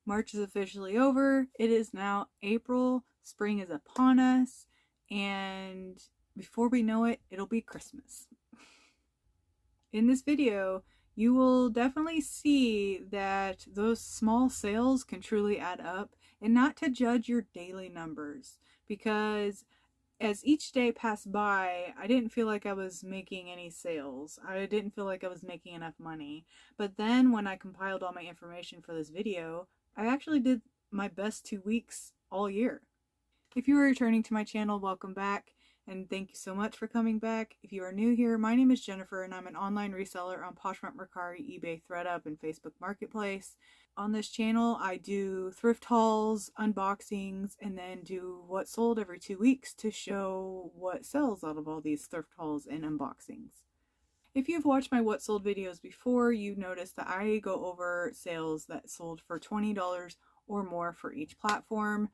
March is officially over. It is now April. Spring is upon us. And before we know it, it'll be Christmas. In this video, you will definitely see that those small sales can truly add up, and not to judge your daily numbers, because as each day passed by, I didn't feel like I was making any sales. I didn't feel like I was making enough money. But then when I compiled all my information for this video, I actually did my best 2 weeks all year. If you are returning to my channel, welcome back, and thank you so much for coming back. If you are new here, my name is Jennifer, and I'm an online reseller on Poshmark, Mercari, eBay, ThredUp, and Facebook Marketplace. On this channel, I do thrift hauls, unboxings, and then do what sold every 2 weeks to show what sells out of all these thrift hauls and unboxings. If you've watched my what sold videos before, you notice that I go over sales that sold for $20 or more for each platform.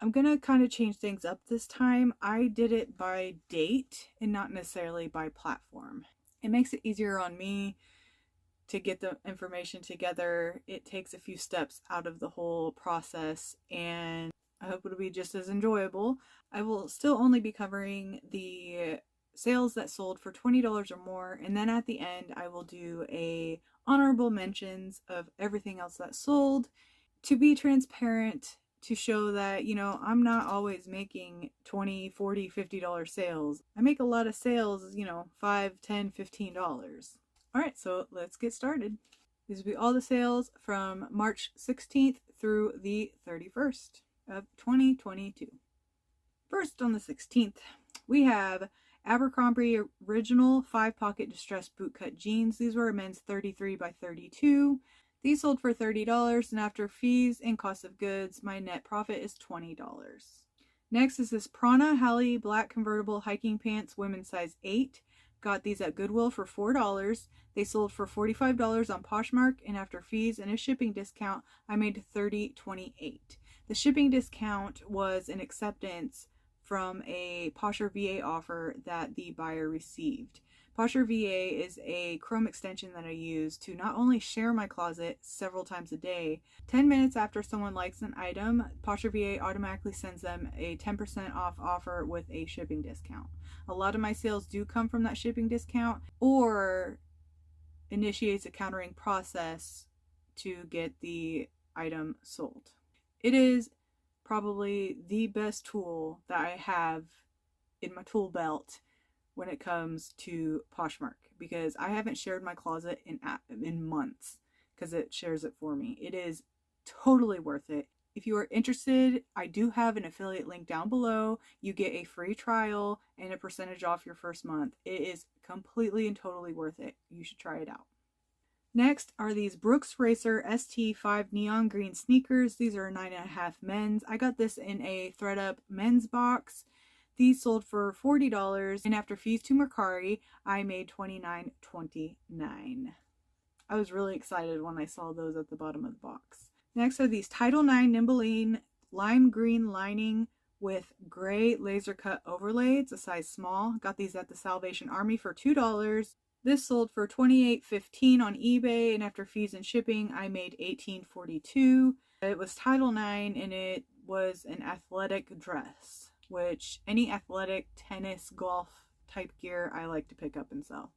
I'm going to kind of change things up this time. I did it by date and not necessarily by platform. It makes it easier on me to get the information together. It takes a few steps out of the whole process, and I hope it'll be just as enjoyable. I will still only be covering the sales that sold for $20 or more, and then at the end I will do a honorable mentions of everything else that sold, to be transparent, to show that, you know, I'm not always making $20, $40, $50 sales. I make a lot of sales, you know, $5, $10, $15. Alright, so let's get started. These will be all the sales from March 16th through the 31st of 2022. First, on the 16th, we have Abercrombie Original 5-pocket distressed bootcut jeans. These were a men's 33 by 32. These sold for $30, and after fees and cost of goods, my net profit is $20. Next is this Prana Halle Black convertible hiking pants, women's size 8. Got these at Goodwill for $4. They sold for $45 on Poshmark, and after fees and a shipping discount, I made $30.28. The shipping discount was an acceptance from a Posher VA offer that the buyer received. Posher VA is a Chrome extension that I use to not only share my closet several times a day. 10 minutes after someone likes an item, Posher VA automatically sends them a 10% off offer with a shipping discount. A lot of my sales do come from that shipping discount, or initiates a countering process to get the item sold. It is probably the best tool that I have in my tool belt when it comes to Poshmark, because I haven't shared my closet in months because it shares it for me. It is totally worth it. If you are interested, I do have an affiliate link down below. You get a free trial and a percentage off your first month. It is completely and totally worth it. You should try it out. Next are these Brooks Racer ST5 neon green sneakers. These are 9.5 men's. I got this in a ThredUp men's box. These sold for $40, and after fees to Mercari, I made $29.29. I was really excited when I saw those at the bottom of the box. Next are these Title IX Nimble lime green lining with gray laser cut overlays, a size small. Got these at the Salvation Army for $2. This sold for $28.15 on eBay, and after fees and shipping, I made $18.42. It was Title IX, and it was an athletic dress, which any athletic, tennis, golf type gear I like to pick up and sell.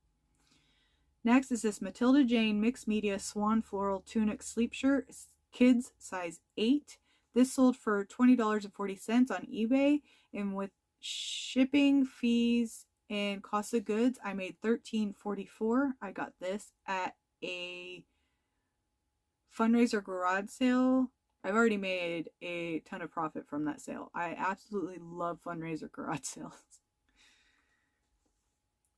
Next is this Matilda Jane mixed media swan floral tunic sleep shirt, kids size 8. This sold for $20.40 on eBay, and with shipping, fees, and cost of goods, I made $13.44. I got this at a fundraiser garage sale. I've already made a ton of profit from that sale. I absolutely love fundraiser garage sales.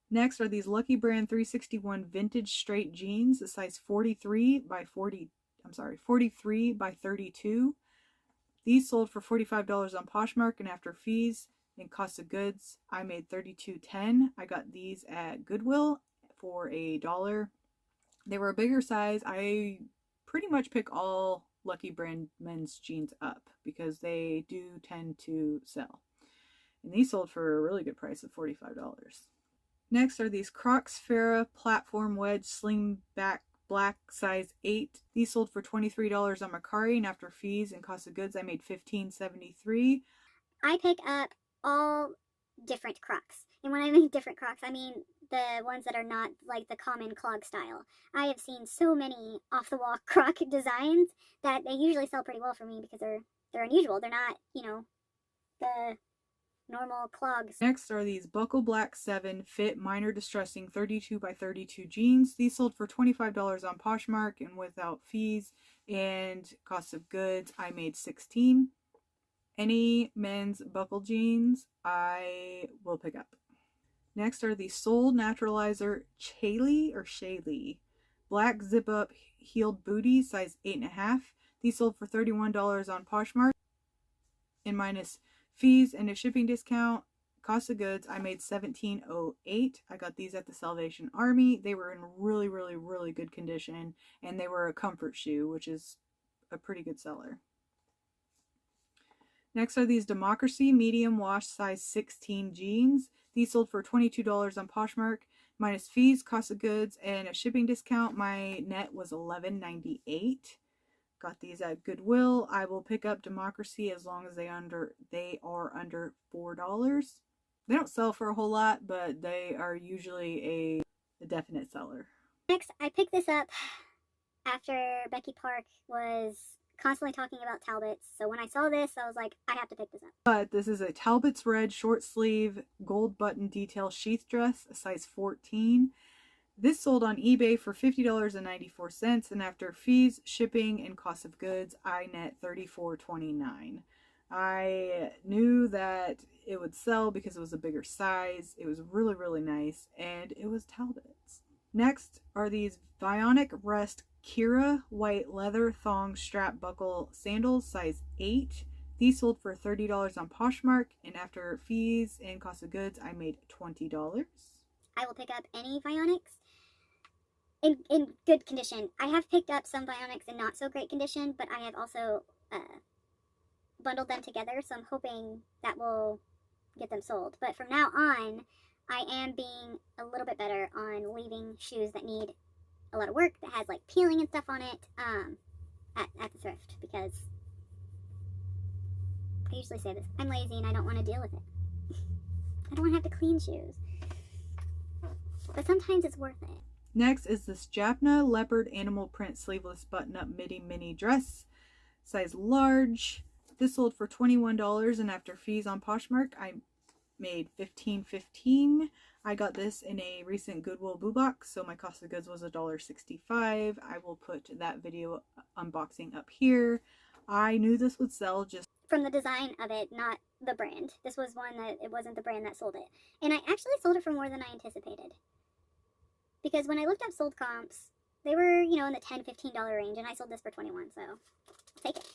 Next are these Lucky Brand 361 vintage straight jeans, a size 43 by 32. These sold for $45 on Poshmark, and after fees and cost of goods, I made $32.10. I got these at Goodwill for $1. They were a bigger size. I pretty much pick all Lucky Brand men's jeans up because they do tend to sell. And these sold for a really good price of $45. Next are these Crocs Farah platform wedge sling back Black size 8. These sold for $23 on Mercari, and after fees and cost of goods, I made $15.73. I pick up all different Crocs. And when I mean different Crocs, I mean the ones that are not like the common clog style. I have seen so many off-the-wall Croc designs that they usually sell pretty well for me because they're unusual. They're not, you know, the normal clogs. Next are these Buckle Black 7 Fit Minor Distressing 32 by 32 jeans. These sold for $25 on Poshmark, and without fees and cost of goods, I made $16. Any men's buckle jeans I will pick up. Next are the Soul Naturalizer Shaylee black zip up heeled booties, size 8.5. These sold for $31 on Poshmark, and minus fees and a shipping discount, cost of goods, I made $17.08. I got these at the Salvation Army. They were in really, really, really good condition, and they were a comfort shoe, which is a pretty good seller. Next are these Democracy medium wash size 16 jeans. These sold for $22 on Poshmark, minus fees, cost of goods, and a shipping discount. My net was $11.98. Got these at Goodwill. I will pick up Democracy as long as they are under $4. They don't sell for a whole lot, but they are usually a definite seller. Next, I picked this up after Becky Park was constantly talking about Talbots. So when I saw this, I was like, I have to pick this up. But this is a Talbots red short sleeve gold button detail sheath dress, a size 14. This sold on eBay for $50.94, and after fees, shipping, and cost of goods, I net $34.29. I knew that it would sell because it was a bigger size. It was really, really nice, and it was Talbots. Next are these Bionic Rest Kira white leather thong strap buckle sandals, size 8. These sold for $30 on Poshmark, and after fees and cost of goods, I made $20. I will pick up any Bionics in good condition. I have picked up some Bionics in not so great condition, but I have also bundled them together, so I'm hoping that will get them sold. But from now on, I am being a little bit better on leaving shoes that need a lot of work, that has like peeling and stuff on it, at the thrift, because I usually say this, I'm lazy and I don't want to deal with it. I don't want to have to clean shoes, but sometimes it's worth it. Next is this Jaffna leopard animal print sleeveless button-up mini dress, size large. This sold for $21, and after fees on Poshmark, I made $15.15. I got this in a recent Goodwill Boo Box, so my cost of goods was $1.65. I will put that video unboxing up here. I knew this would sell just from the design of it, not the brand. This was one that it wasn't the brand that sold it. And I actually sold it for more than I anticipated. Because when I looked up sold comps, they were, you know, in the $10, $15 range, and I sold this for $21, so I'll take it.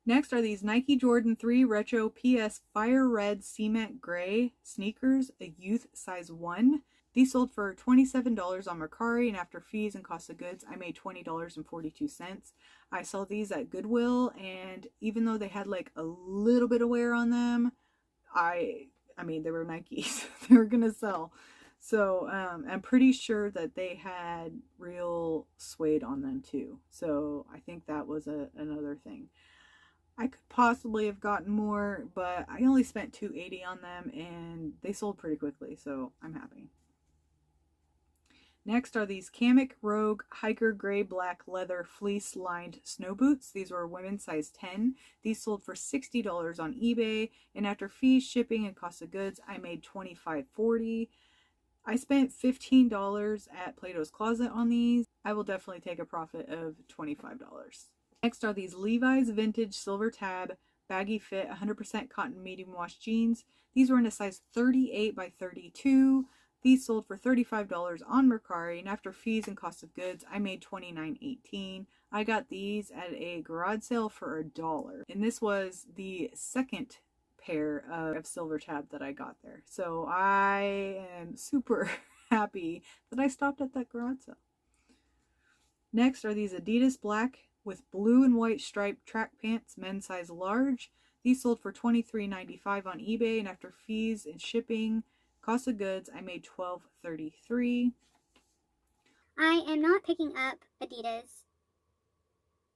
Next are these Nike Jordan 3 Retro PS Fire Red Cement Gray sneakers, a youth size 1. These sold for $27 on Mercari, and after fees and cost of goods, I made $20.42. I saw these at Goodwill, and even though they had like a little bit of wear on them, I mean, they were Nikes. They were gonna sell. So I'm pretty sure that they had real suede on them too. So I think that was another thing. I could possibly have gotten more, but I only spent $2.80 on them, and they sold pretty quickly, so I'm happy. Next are these Kamek Rogue Hiker Gray Black Leather Fleece Lined Snow Boots. These were women's size 10. These sold for $60 on eBay, and after fees, shipping, and cost of goods, I made $25.40. I spent $15 at Plato's Closet on these. I will definitely take a profit of $25. Next are these Levi's Vintage Silver Tab Baggy Fit 100% Cotton Medium Wash Jeans. These were in a size 38 by 32. These sold for $35 on Mercari, and after fees and cost of goods, I made $29.18. I got these at a garage sale for $1, and this was the second pair of silver tab that I got there. So I am super happy that I stopped at that garage sale. Next are these Adidas Black with blue and white striped track pants, men's size large. These sold for $23.95 on eBay, and after fees and shipping, cost of goods, I made $12.33. I am not picking up Adidas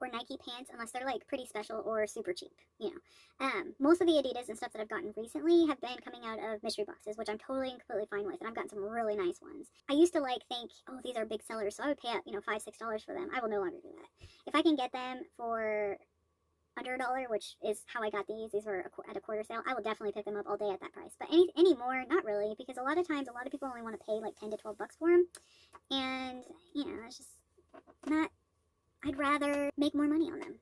or Nike pants unless they're like pretty special or super cheap, you know. Most of the Adidas and stuff that I've gotten recently have been coming out of mystery boxes, which I'm totally and completely fine with, and I've gotten some really nice ones. I used to like think, oh, these are big sellers, so I would pay up, you know, $5-6 for them. I will no longer do that. If I can get them for under $1, which is how I got these. These were at a quarter sale. I will definitely pick them up all day at that price. But any more, not really, because a lot of times, a lot of people only want to pay like 10 to 12 bucks for them, and you know, it's just not. I'd rather make more money on them.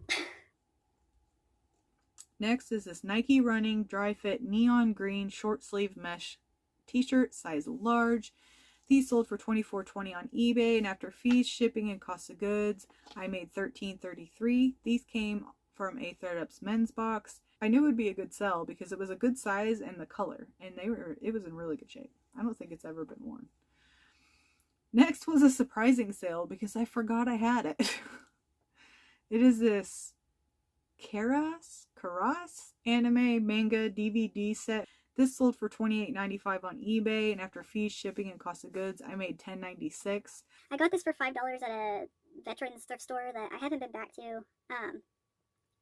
Next is this Nike running dry fit neon green short sleeve mesh t-shirt, size large. These sold for $24.20 on eBay, and after fees, shipping, and cost of goods, I made $13.33. These came from a ThredUp's men's box. I knew it would be a good sell because it was a good size and the color, and it was in really good shape. I don't think it's ever been worn. Next was a surprising sale because I forgot I had it. It is this Karas anime manga DVD set. This sold for $28.95 on eBay, and after fees, shipping, and cost of goods, I made $10.96. I got this for $5 at a veterans thrift store that I haven't been back to.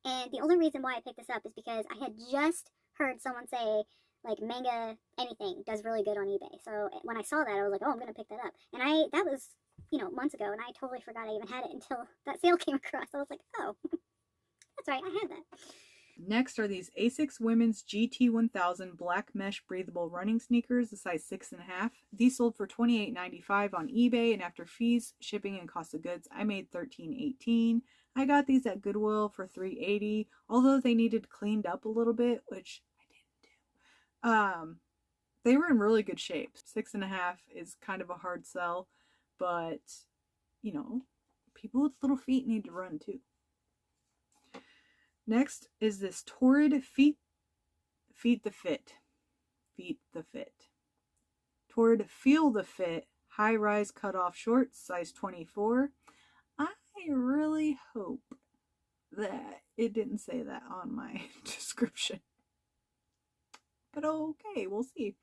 And the only reason why I picked this up is because I had just heard someone say, like, Manga anything does really good on eBay. So when I saw that, I was like, oh, I'm going to pick that up. And that was, you know, months ago, and I totally forgot I even had it until that sale came across. I was like, oh, that's right, I had that. Next are these Asics Women's GT1000 black mesh breathable running sneakers, the size 6.5. These sold for $28.95 on eBay, and after fees, shipping, and cost of goods, I made $13.18. I got these at Goodwill for $3.80, although they needed cleaned up a little bit, which I didn't do. They were in really good shape. 6.5 is kind of a hard sell, but, you know, people with little feet need to run too. Next is this Torrid Feet the Fit. Torrid Feel the Fit high-rise cut-off shorts, size 24. I really hope that it didn't say that on my description. But okay, we'll see.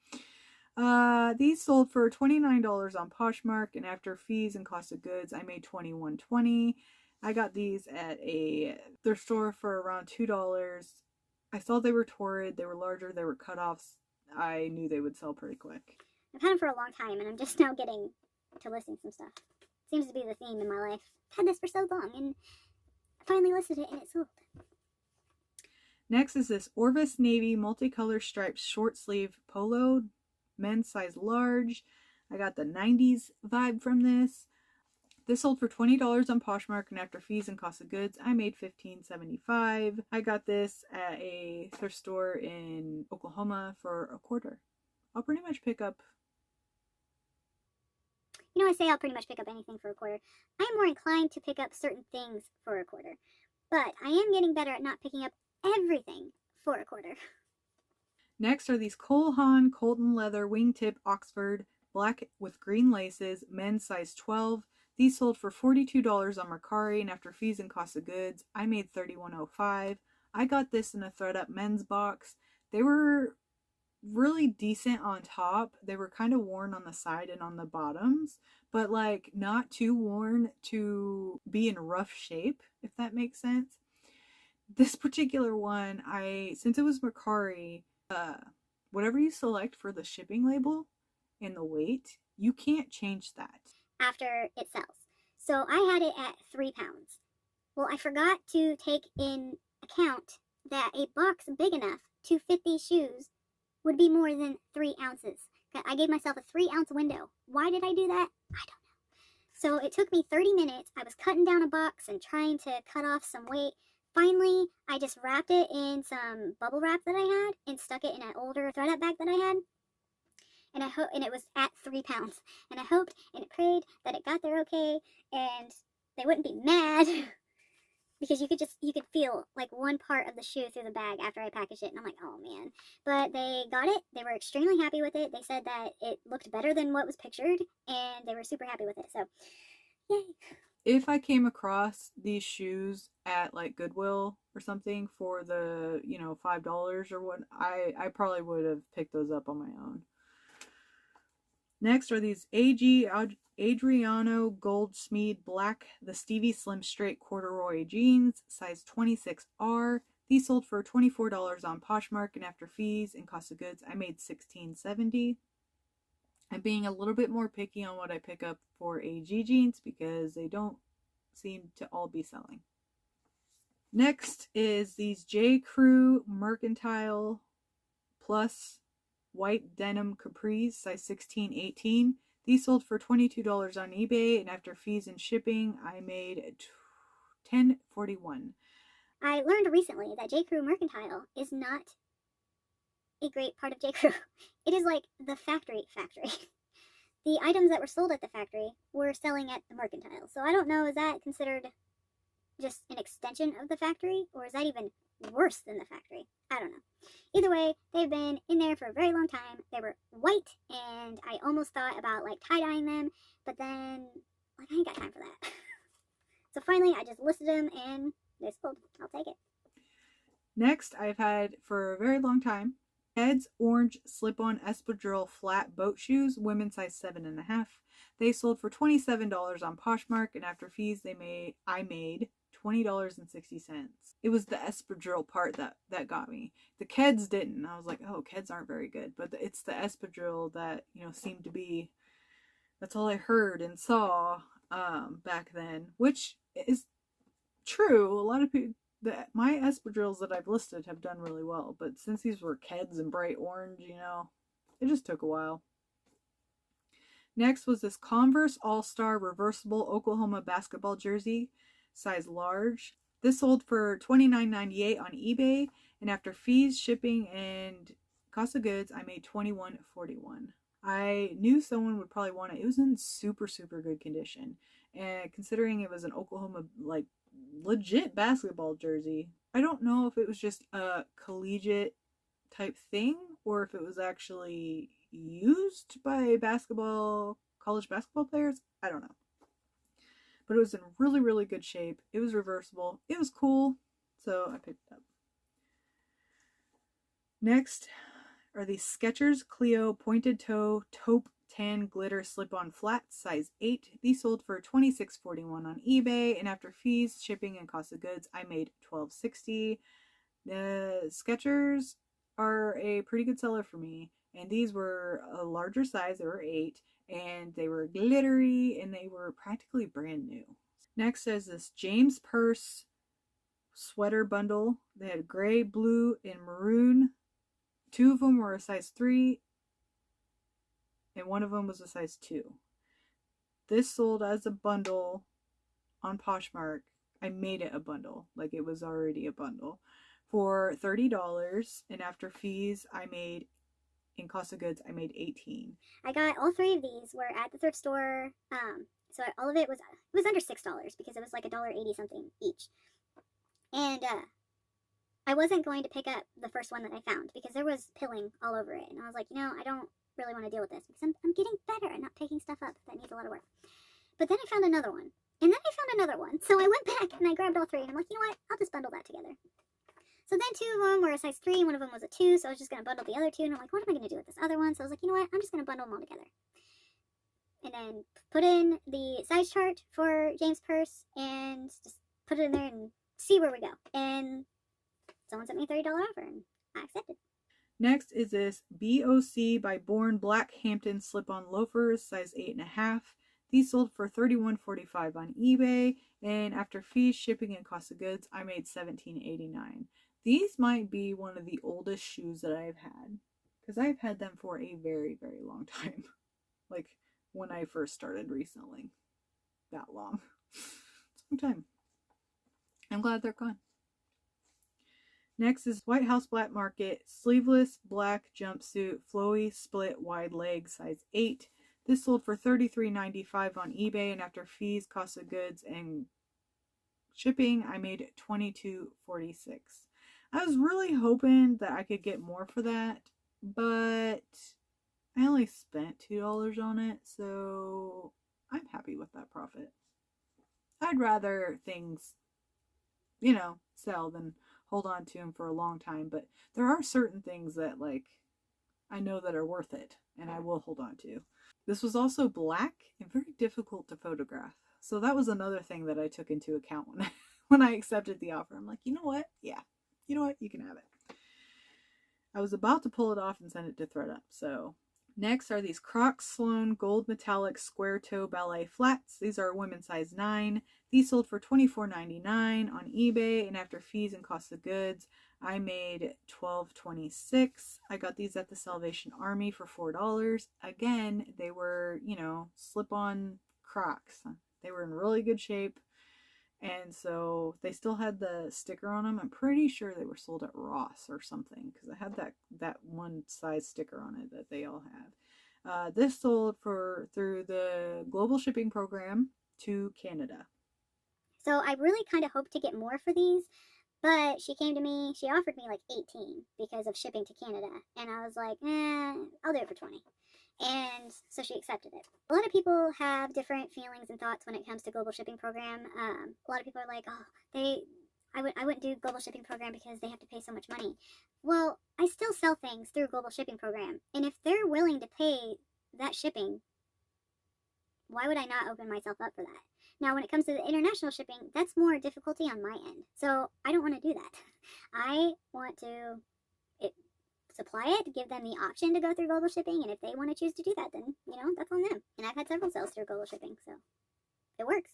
These sold for $29 on Poshmark, and after fees and cost of goods, I made $21.20. I got these at a thrift store for around $2. I saw they were Torrid, they were larger, they were cut-offs. I knew they would sell pretty quick. I've had them for a long time, and I'm just now getting to listing some stuff. Seems to be the theme in my life. I've had this for so long, and I finally listed it, and it sold. Next is this Orvis Navy multicolor striped short sleeve polo, men's size large. I got the 90s vibe from this. This sold for $20 on Poshmark, and after fees and cost of goods, I made $15.75. I got this at a thrift store in Oklahoma for $0.25. I'll pretty much pick up... You know, I say I'll pretty much pick up anything for $0.25. I'm more inclined to pick up certain things for $0.25. But I am getting better at not picking up everything for $0.25. Next are these Cole Haan Colton leather wingtip Oxford, black with green laces, men's size 12. These sold for $42 on Mercari, and after fees and cost of goods, I made $31.05. I got this in a ThredUp men's box. They were really decent on top. They were kind of worn on the side and on the bottoms, but like not too worn to be in rough shape, if that makes sense. This particular one, since it was Mercari, whatever you select for the shipping label and the weight, you can't change that after it sells. So I had it at 3 pounds. Well, I forgot to take in account that a box big enough to fit these shoes would be more than 3 ounces. I gave myself a 3-ounce window. Why did I do that? I don't know. So it took me 30 minutes. I was cutting down a box and trying to cut off some weight. Finally, I just wrapped it in some bubble wrap that I had and stuck it in an older ThredUp bag that I had. And it was at 3 pounds. And I hoped and prayed that it got there okay and they wouldn't be mad. Because you could feel like one part of the shoe through the bag after I packaged it. And I'm like, oh man. But they got it. They were extremely happy with it. They said that it looked better than what was pictured. And they were super happy with it. So, yay. If I came across these shoes at like Goodwill or something for the, $5 or what, I probably would have picked those up on my own. Next are these Adriano Goldsmith Black, the Stevie Slim Straight Corduroy jeans, size 26R. These sold for $24 on Poshmark, and after fees and cost of goods, I made $16.70. I'm being a little bit more picky on what I pick up for AG jeans because they don't seem to all be selling. Next is these J. Crew Mercantile Plus white denim capris, size 16-18. These sold for $22 on eBay, and after fees and shipping, I made $10.41. I learned recently that J. Crew Mercantile is not a great part of J. Crew. It is like the factory. The items that were sold at the factory were selling at the Mercantile. So I don't know, is that considered just an extension of the factory, or is that even worse than the factory? I don't know. Either way, they've been in there for a very long time. They were white, and I almost thought about like tie-dyeing them, but then like I ain't got time for that. So finally, I just listed them, and they sold. I'll take it. Next, I've had for a very long time Ed's orange slip-on espadrille flat boat shoes, women's size 7.5. They sold for $27 on Poshmark, and after fees, I made $20.60. It was the espadrille part that got me. The Keds didn't. I was like, oh, Keds aren't very good, but it's the espadrille that seemed to be. That's all I heard and saw back then, which is true. A lot of people. My espadrilles that I've listed have done really well, but since these were Keds and bright orange, it just took a while. Next was this Converse All-Star Reversible Oklahoma basketball jersey, size large. This sold for $29.98 on eBay, and after fees, shipping, and cost of goods, I made $21.41. I knew someone would probably want it. It was in super, super good condition, and considering it was an Oklahoma, legit basketball jersey, I don't know if it was just a collegiate type thing or if it was actually used by college basketball players. I don't know, but it was in really, really good shape. It was reversible. It was cool, so I picked it up. Next are these Skechers Cleo pointed toe taupe tan glitter slip-on flats, size 8. These sold for $26.41 on eBay, and after fees, shipping, and cost of goods, I made $12.60. The Skechers are a pretty good seller for me, and these were a larger size. They were 8, and they were glittery, and they were practically brand new. Next is this James Purse sweater bundle. They had gray, blue, and maroon. 2 of them were a size 3, and 1 of them was a size 2. This sold as a bundle on Poshmark. I made it a bundle, like it was already a bundle, for $30, and after fees, in cost of goods, I made $18. I got all 3 of these were at the thrift store. So all of it was under $6 because it was like $1.80 something each. And I wasn't going to pick up the first one that I found because there was pilling all over it, and I was like, I don't really want to deal with this because I'm getting better at not picking stuff up that needs a lot of work. But then I found another one, and then I found another one. So I went back and I grabbed all 3, and I'm like, you know what? I'll just bundle that together. So then 2 of them were a size 3, and 1 of them was a 2, so I was just going to bundle the other 2, and I'm like, what am I going to do with this other one? So I was like, you know what? I'm just going to bundle them all together. And then put in the size chart for James Purse, and just put it in there and see where we go. And someone sent me a $30 offer, and I accepted. Next is this BOC by Born Black Hampton slip-on loafers, size 8.5. These sold for $31.45 on eBay, and after fees, shipping, and cost of goods, I made $17.89. These might be one of the oldest shoes that I've had, because I've had them for a very, very long time. Like when I first started reselling. That long. It's a long time. I'm glad they're gone. Next is White House Black Market sleeveless black jumpsuit, flowy split wide leg, size 8. This sold for $33.95 on eBay, and after fees, cost of goods, and shipping, I made $22.46. I was really hoping that I could get more for that, but I only spent $2 on it, so I'm happy with that profit. I'd rather things, sell than hold on to them for a long time, but there are certain things that I know that are worth it, and I will hold on to. This was also black and very difficult to photograph. So that was another thing that I took into account when I accepted the offer. I'm like, you know what? Yeah, you know what? You can have it. I was about to pull it off and send it to ThredUp. So next are these Crocs Sloan gold metallic square toe ballet flats. These are women's size 9. These sold for $24.99 on eBay, and after fees and cost of goods, I made $12.26. I got these at the Salvation Army for $4. Again, they were, slip-on Crocs. They were in really good shape. And so they still had the sticker on them. I'm pretty sure they were sold at Ross or something, because I had that one size sticker on it that they all have. This sold through the global shipping program to Canada. So I really kind of hoped to get more for these, but she came to me, she offered me like 18 because of shipping to Canada. And I was like, I'll do it for 20. And so she accepted it. A lot of people have different feelings and thoughts when it comes to global shipping program. A lot of people are like, I wouldn't do global shipping program because they have to pay so much money. Well, I still sell things through global shipping program. And if they're willing to pay that shipping, why would I not open myself up for that? Now, when it comes to the international shipping, that's more difficulty on my end. So I don't want to do that. I want to supply it, give them the option to go through global shipping, and if they want to choose to do that, then, that's on them. And I've had several sales through global shipping, so it works.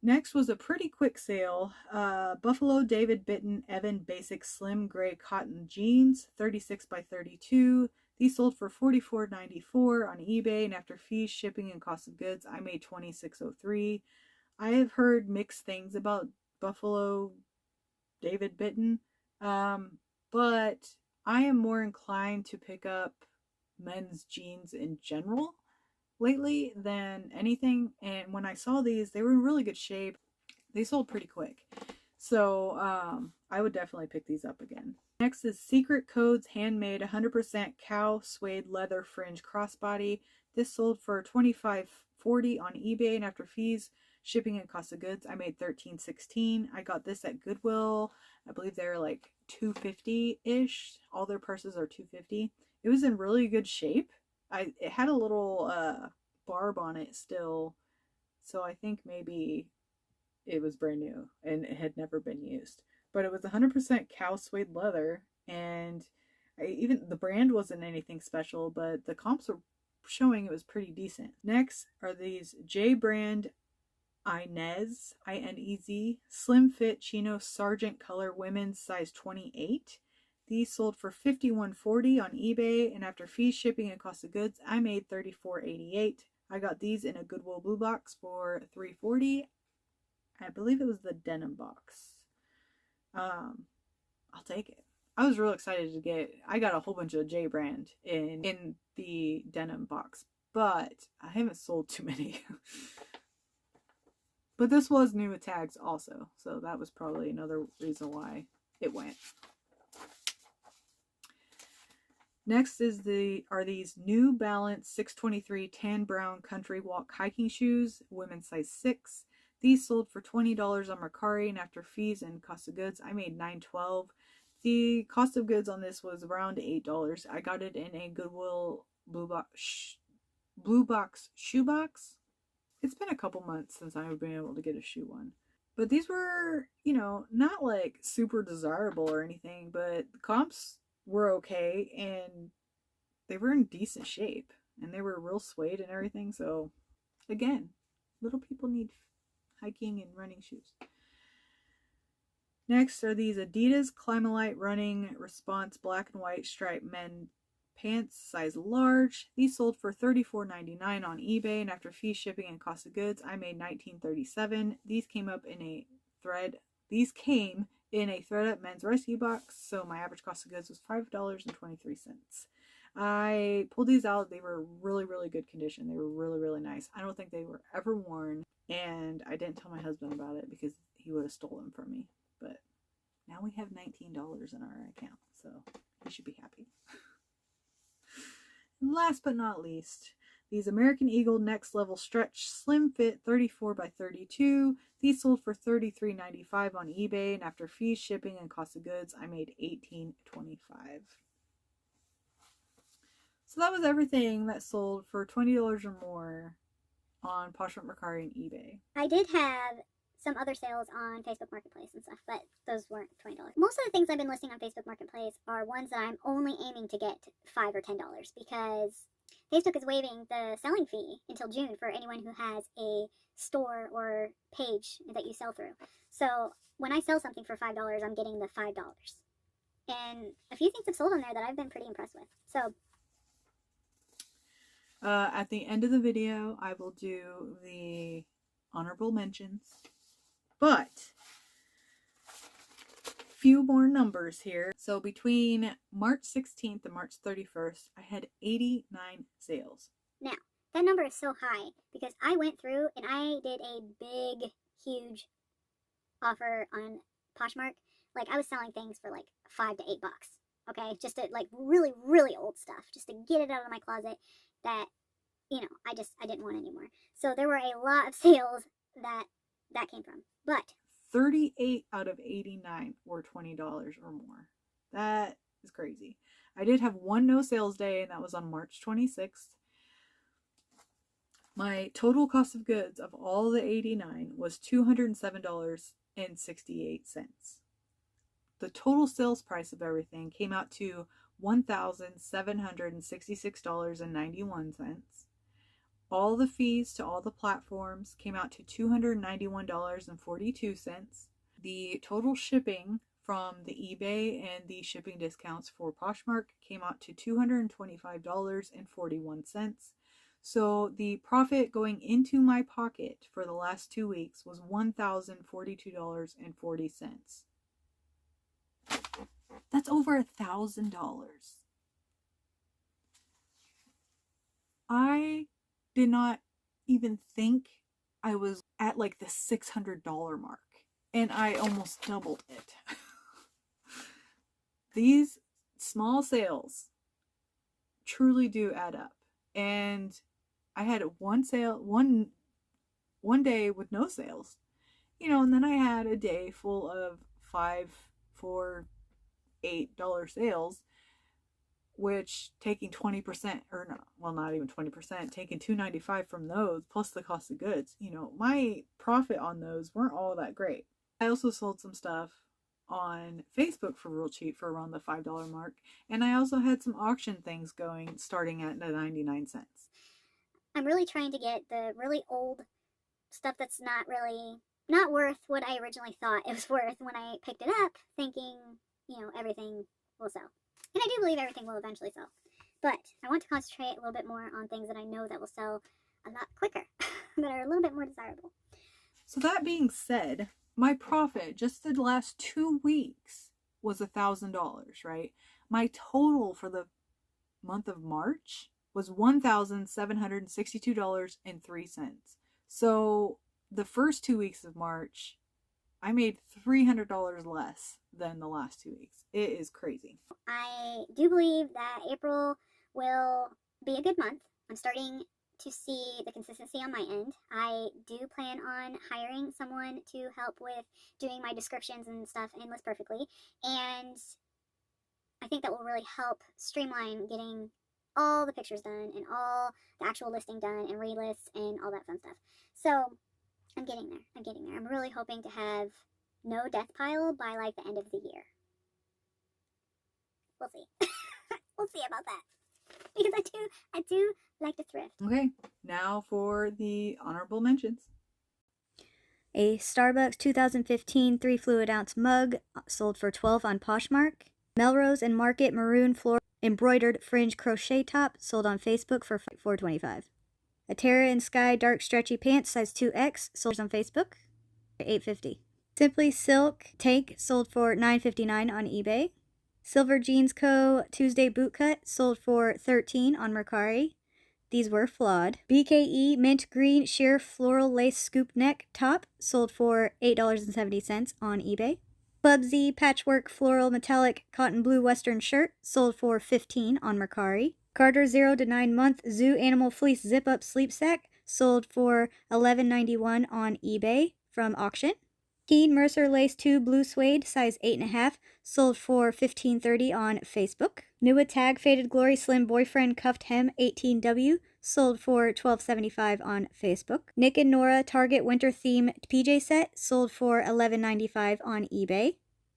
Next was a pretty quick sale. Buffalo David Bitten Evan Basic Slim Gray Cotton Jeans, 36 by 32. These sold for $44.94 on eBay, and after fees, shipping, and cost of goods, I made $26.03. I have heard mixed things about Buffalo David Bitten, but I am more inclined to pick up men's jeans in general lately than anything. And when I saw these, they were in really good shape. They sold pretty quick. So I would definitely pick these up again. Next is Secret Codes Handmade 100% Cow Suede Leather Fringe Crossbody. This sold for $25.40 on eBay, and after fees, shipping, and cost of goods, I made $13.16. I got this at Goodwill. I believe they're like $250-ish. All their purses are $250. It was in really good shape. It had a little barb on it still, so I think maybe it was brand new and it had never been used. But it was 100% cow suede leather, and even the brand wasn't anything special, but the comps were showing it was pretty decent. Next are these J brand Inez, I-N-E-Z, slim fit chino sergeant color women's size 28. These sold for $51.40 on eBay, and after fees, shipping, and cost of goods, I made $34.88. I got these in a Goodwill blue box for $3.40. I believe it was the denim box. I'll take it. I was real excited to get. I got a whole bunch of J brand in the denim box, but I haven't sold too many. But this was new with tags also, so that was probably another reason why it went. Next are these New Balance 623 tan brown country walk hiking shoes, women's size 6. These sold for $20 on Mercari, and after fees and cost of goods, I made $9.12. The cost of goods on this was around $8. I got it in a Goodwill blue box shoebox. It's been a couple months since I've been able to get a shoe one. But these were, not like super desirable or anything, but the comps were okay, and they were in decent shape, and they were real suede and everything. So again, little people need hiking and running shoes. Next are these Adidas Climalite Running Response black and white striped men pants, size large. These sold for $34.99 on eBay, and after fee, shipping, and cost of goods, I made $19.37. These came in a ThredUp men's rescue box, so my average cost of goods was $5.23. I pulled these out. They were really, really good condition. They were really, really nice. I don't think they were ever worn, and I didn't tell my husband about it because he would have stolen them from me. But now we have $19 in our account, so he should be happy. And last but not least, these American Eagle Next Level Stretch Slim Fit 34 by 32. These sold for $33.95 on eBay, and after fees, shipping, and cost of goods, I made $18.25. So that was everything that sold for $20 or more on Poshmark, Mercari, and eBay. I did have some other sales on Facebook Marketplace and stuff, but those weren't $20. Most of the things I've been listing on Facebook Marketplace are ones that I'm only aiming to get $5 or $10 because Facebook is waiving the selling fee until June for anyone who has a store or page that you sell through. So when I sell something for $5, I'm getting the $5. And a few things have sold on there that I've been pretty impressed with. So at the end of the video, I will do the honorable mentions. But few more numbers here. So between March 16th and March 31st, I had 89 sales. Now, that number is so high because I went through and I did a big, huge offer on Poshmark. Like, I was selling things for like $5 to $8. Okay, just to, like, really, really old stuff, just to get it out of my closet that, you know, I didn't want anymore. So there were a lot of sales that came from. But 38 out of 89 were $20 or more. That is crazy. I did have one no sales day, and that was on March 26th. My total cost of goods of all the 89 was $207.68. The total sales price of everything came out to $1,766.91. All the fees to all the platforms came out to $291.42. The total shipping from the eBay and the shipping discounts for Poshmark came out to $225.41. So the profit going into my pocket for the last 2 weeks was $1,042.40. That's over $1,000. I did not even think I was at like the $600 mark, and I almost doubled it. These small sales truly do add up. And I had one sale, one day with no sales, you know, and then I had a day full of $5, $4, $8 sales, which taking 20%, or no, well, not even 20%, taking $295 from those plus the cost of goods, you know, my profit on those weren't all that great. I also sold some stuff on Facebook for real cheap for around the $5 mark, and I also had some auction things going starting at 99 cents. I'm really trying to get the really old stuff that's not worth what I originally thought it was worth when I picked it up, thinking, you know, everything will sell. And I do believe everything will eventually sell. But I want to concentrate a little bit more on things that I know that will sell a lot quicker, that are a little bit more desirable. So that being said, my profit just the last 2 weeks was $1,000, right? My total for the month of March was $1,762.03. So the first 2 weeks of March, I made $300 less than the last 2 weeks. It is crazy. I do believe that April will be a good month. I'm starting to see the consistency on my end. I do plan on hiring someone to help with doing my descriptions and stuff and List Perfectly. And I think that will really help streamline getting all the pictures done and all the actual listing done and relists and all that fun stuff. So I'm getting there. I'm really hoping to have no death pile by like the end of the year. We'll see. We'll see about that. Because I do like to thrift. Okay, now for the honorable mentions. A Starbucks 2015 3 fluid ounce mug sold for $12 on Poshmark. Melrose and Market maroon floor embroidered fringe crochet top sold on Facebook for $4.25. A Terra and Sky dark stretchy pants size 2X sold on Facebook for $8.50. Simply Silk tank sold for $9.59 on eBay. Silver Jeans Co. Tuesday boot cut sold for $13 on Mercari. These were flawed. BKE mint green sheer floral lace scoop neck top sold for $8.70 on eBay. Bubsy patchwork floral metallic cotton blue western shirt sold for $15 on Mercari. Carter 0 to 9 month zoo animal fleece zip up sleep sack sold for $11.91 on eBay from auction. Keen Mercer Lace 2 Blue Suede, size 8.5, sold for $15.30 on Facebook. Nua Tag Faded Glory Slim Boyfriend Cuffed Hem 18W, sold for $12.75 on Facebook. Nick and Nora Target Winter Theme PJ Set, sold for $11.95 on eBay.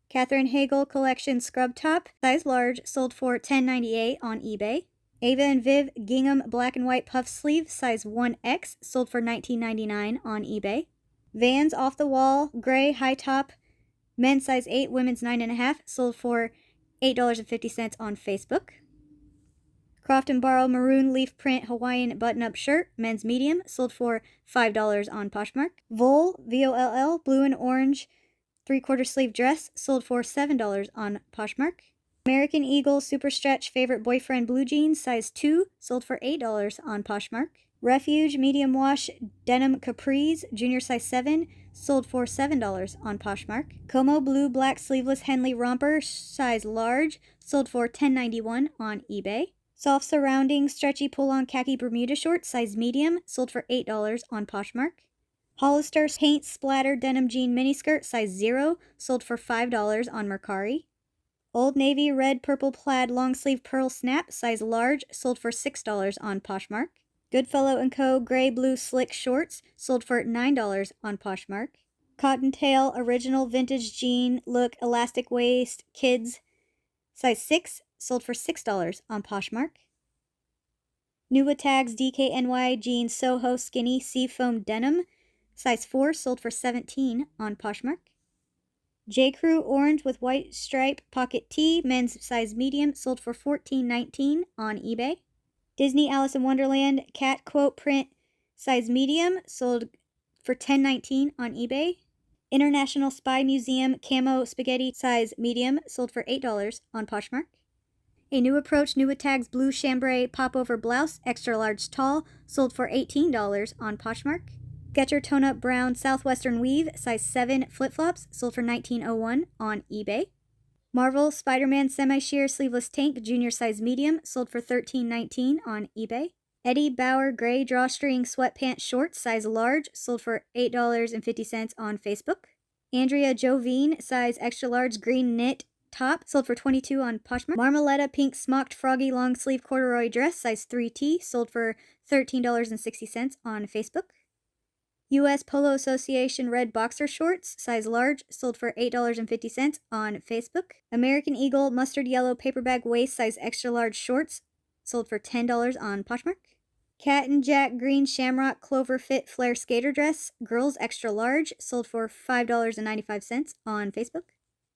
Catherine Hagel Collection Scrub Top, size large, sold for $10.98 on eBay. Ava and Viv Gingham Black and White Puff Sleeve, size 1X, sold for $19.99 on eBay. Vans Off the Wall Gray High Top, men's size 8, women's 9.5, sold for $8.50 on Facebook. Croft & Barrow Maroon Leaf Print Hawaiian Button-Up Shirt, men's medium, sold for $5 on Poshmark. Voll, VOLL, Blue and Orange 3/4 sleeve dress, sold for $7 on Poshmark. American Eagle Super Stretch Favorite Boyfriend Blue Jeans, size 2, sold for $8 on Poshmark. Refuge Medium Wash Denim Capris, junior size 7, sold for $7 on Poshmark. Como Blue Black Sleeveless Henley Romper, size large, sold for $10.91 on eBay. Soft Surrounding Stretchy Pull-On Khaki Bermuda Shorts, size medium, sold for $8 on Poshmark. Hollister Paint Splatter Denim Jean Miniskirt, size 0, sold for $5 on Mercari. Old Navy Red Purple Plaid Long Sleeve Pearl Snap, size large, sold for $6 on Poshmark. Goodfellow & Co. Gray Blue Slick Shorts, sold for $9 on Poshmark. Cottontail Original Vintage Jean Look Elastic Waist Kids, size 6, sold for $6 on Poshmark. Nua Tags DKNY Jeans Soho Skinny Seafoam Denim, size 4, sold for $17 on Poshmark. J. Crew Orange with White Stripe Pocket Tee, men's size medium, sold for $14.19 on eBay. Disney Alice in Wonderland Cat Quote Print, size medium, sold for $10.19 on eBay. International Spy Museum Camo Spaghetti, size medium, sold for $8 on Poshmark. A New Approach Nua Tags Blue Chambray Popover Blouse, extra large tall, sold for $18 on Poshmark. Skechers Tone Up Brown Southwestern Weave, size 7 flip-flops, sold for $19.01 on eBay. Marvel Spider-Man Semi-Sheer Sleeveless Tank, junior size medium, sold for $13.19 on eBay. Eddie Bauer Gray Drawstring Sweatpants Shorts, size large, sold for $8.50 on Facebook. Andrea Jovine Size Extra Large Green Knit Top, sold for $22 on Poshmark. Marmaletta Pink Smocked Froggy Long Sleeve Corduroy Dress, size 3T, sold for $13.60 on Facebook. U.S. Polo Association Red Boxer Shorts, size large, sold for $8.50 on Facebook. American Eagle Mustard Yellow Paper Bag Waist, size extra large shorts, sold for $10 on Poshmark. Cat and Jack Green Shamrock Clover Fit Flare Skater Dress, girls extra large, sold for $5.95 on Facebook.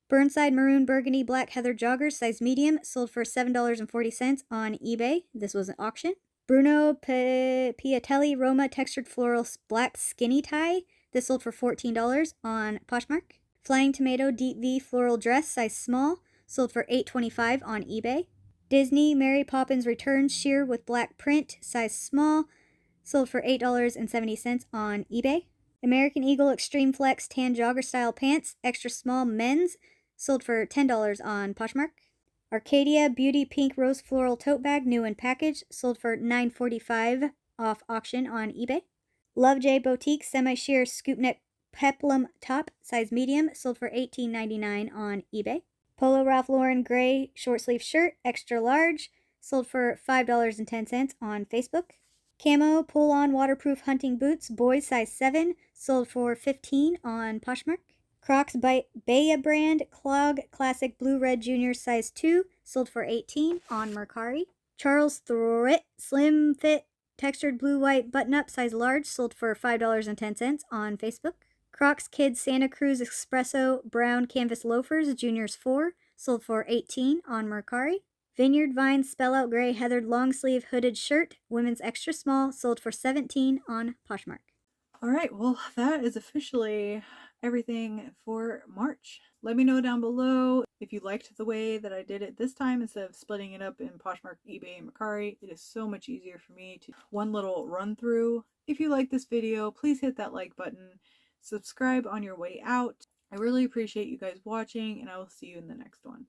Burnside Maroon Burgundy Black Heather Joggers, size medium, sold for $7.40 on eBay. This was an auction. Bruno Piatelli Roma Textured Floral Black Skinny Tie. This sold for $14 on Poshmark. Flying Tomato Deep V Floral Dress, size small, sold for $8.25 on eBay. Disney Mary Poppins Returns Sheer with Black Print, size small, sold for $8.70 on eBay. American Eagle Extreme Flex Tan Jogger Style Pants, extra small men's, sold for $10 on Poshmark. Arcadia Beauty Pink Rose Floral Tote Bag, new in package, sold for $9.45 off auction on eBay. Love J Boutique Semi-Sheer Scoop Neck Peplum Top, size medium, sold for $18.99 on eBay. Polo Ralph Lauren Gray Short Sleeve Shirt, extra large, sold for $5.10 on Facebook. Camo Pull-On Waterproof Hunting Boots, boys size 7, sold for $15 on Poshmark. Crocs by Baya brand Clog Classic Blue Red Junior size 2, sold for $18 on Mercari. Charles Thritt Slim Fit Textured Blue White Button-Up size large, sold for $5.10 on Facebook. Crocs Kids Santa Cruz Espresso Brown Canvas Loafers Juniors 4, sold for $18 on Mercari. Vineyard Vines Spell Out Gray Heathered Long Sleeve Hooded Shirt, women's extra small, sold for $17 on Poshmark. All right, well, that is officially everything for March. Let me know down below if you liked the way that I did it this time instead of splitting it up in Poshmark, eBay, and Mercari. It is so much easier for me to one little run through. If you like this video, please hit that like button, subscribe on your way out. I really appreciate you guys watching, and I will see you in the next one.